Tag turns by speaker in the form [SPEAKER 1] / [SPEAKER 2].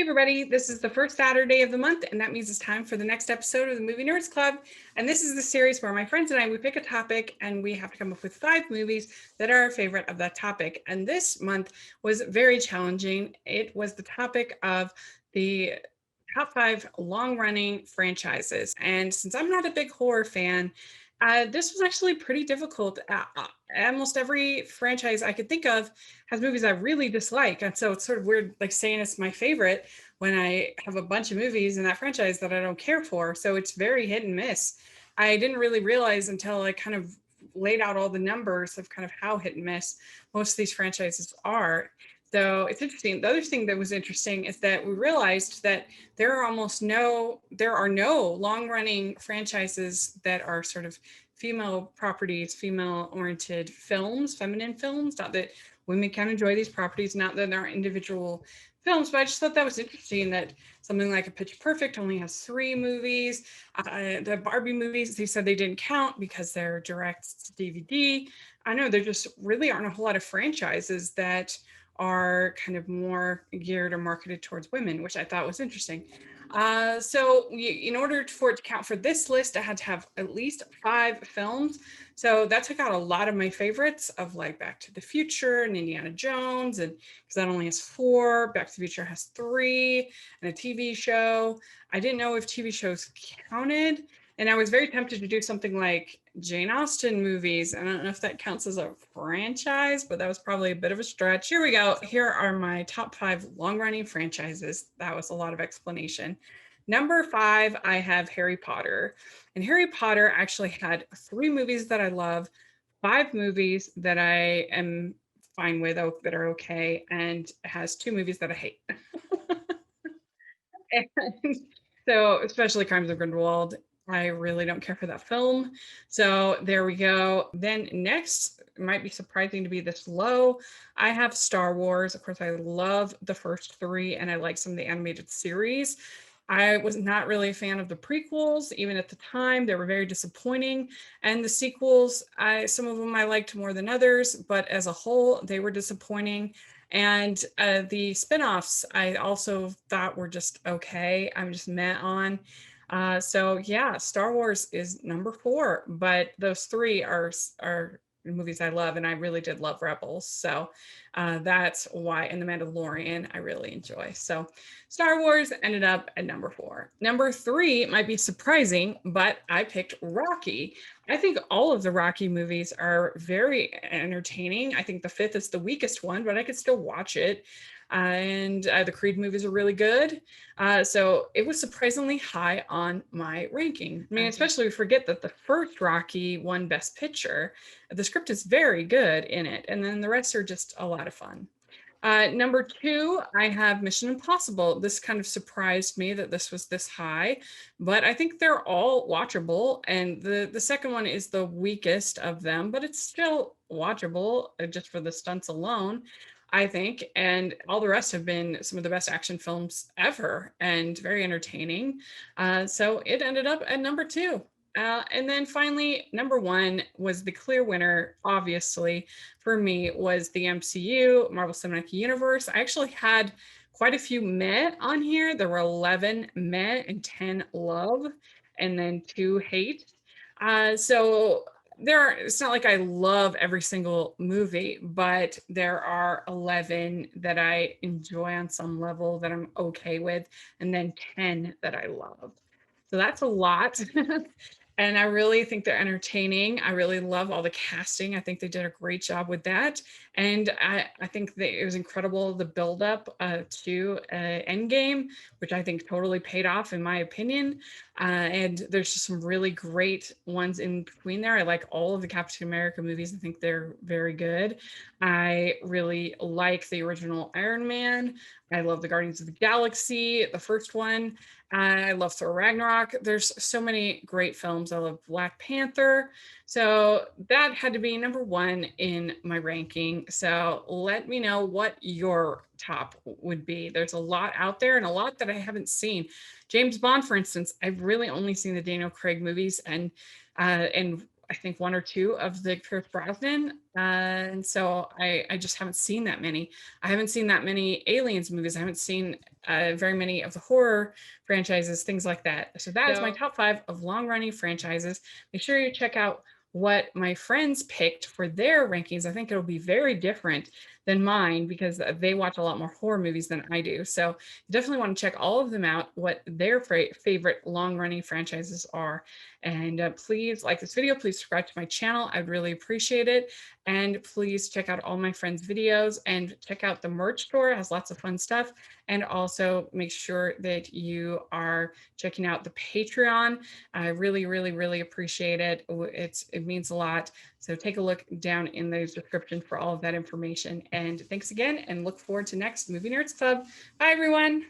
[SPEAKER 1] everybody, this is the first Saturday of the month, and that means it's time for the next episode of the Movie Nerds Club. And this is the series where my friends and I, we pick a topic and we have to come up with 5 movies that are our favorite of that topic. And this month was very challenging. It was the topic of the top 5 long-running franchises. And since I'm not a big horror fan, this was actually pretty difficult. Almost every franchise I could think of has movies I really dislike. And so it's sort of weird, like saying it's my favorite when I have a bunch of movies in that franchise that I don't care for. So it's very hit and miss. I didn't really realize until I kind of laid out all the numbers of kind of how hit and miss most of these franchises are. So it's interesting. The other thing that was interesting is that we realized that there are no long-running franchises that are sort of female properties, female-oriented films, feminine films. Not that women can enjoy these properties, not that they're individual films, but I just thought that was interesting that something like a Pitch Perfect only has 3 movies. The Barbie movies, they said they didn't count because they're direct to DVD. I know there just really aren't a whole lot of franchises that are kind of more geared or marketed towards women, which I thought was interesting. In order for it to count for this list, I had to have at least 5 films. So that took out a lot of my favorites of like Back to the Future and Indiana Jones, and because that only has 4, Back to the Future has 3, and a TV show. I didn't know if TV shows counted, and I was very tempted to do something like Jane Austen movies. I don't know if that counts as a franchise, but that was probably a bit of a stretch. Here we go. Here are my top 5 long-running franchises. That was a lot of explanation. Number 5, I have Harry Potter. And Harry Potter actually had 3 movies that I love, 5 movies that I am fine with, that are okay, and has 2 movies that I hate. And so, especially Crimes of Grindelwald, I really don't care for that film. So there we go. Then next, it might be surprising to be this low. I have Star Wars. Of course, I love the first 3, and I like some of the animated series. I was not really a fan of the prequels, even at the time. They were very disappointing. And the sequels, some of them I liked more than others, but as a whole, they were disappointing. And the spinoffs I also thought were just okay. I'm just meh on. So yeah, Star Wars is number 4, but those 3 are movies I love, and I really did love Rebels. So that's why, and The Mandalorian I really enjoy. So Star Wars ended up at number 4. Number 3 might be surprising, but I picked Rocky. I think all of the Rocky movies are very entertaining. I think the 5th is the weakest one, but I could still watch it. And the Creed movies are really good. So it was surprisingly high on my ranking. I mean, especially we forget that the first Rocky won Best Picture. The script is very good in it, and then the rest are just a lot of fun. Number 2, I have Mission Impossible. This kind of surprised me that this was this high, but I think they're all watchable. And the second one is the weakest of them, but it's still watchable just for the stunts alone, I think. And all the rest have been some of the best action films ever and very entertaining. So it ended up at number 2. And then finally, number 1 was the clear winner, obviously, for me, was the MCU, Marvel Cinematic Universe. I actually had quite a few meh on here. There were 11 meh and 10 love, and then 2 hate. It's not like I love every single movie, but there are 11 that I enjoy on some level that I'm okay with, and then 10 that I love. So that's a lot. And I really think they're entertaining. I really love all the casting. I think they did a great job with that. And I think that it was incredible, the buildup to Endgame, which I think totally paid off in my opinion. And there's just some really great ones in between there. I like all of the Captain America movies. I think they're very good. I really like the original Iron Man. I love the Guardians of the Galaxy, the first one. I love Thor Ragnarok. There's so many great films. I love Black Panther. So that had to be number 1 in my ranking. So let me know what your top would be. There's a lot out there and a lot that I haven't seen. James Bond, for instance, I've really only seen the Daniel Craig movies, and I think one or two of the Pierce Brosnan, and so I just haven't seen that many. I haven't seen that many Aliens movies. I haven't seen very many of the horror franchises, things like that. So that is my
[SPEAKER 2] No.
[SPEAKER 1] top 5 of long-running franchises. Make sure you check out what my friends picked for their rankings. I think it'll be very different than mine because they watch a lot more horror movies than I do. So you definitely want to check all of them out, what their favorite long-running franchises are. And please like this video, please subscribe to my channel. I'd really appreciate it. And please check out all my friends' videos and check out the merch store. It has lots of fun stuff. And also make sure that you are checking out the Patreon. I really, really, really appreciate it. It means a lot. So take a look down in the description for all of that information. And thanks again, and look forward to next Movie Nerds Club. Bye, everyone.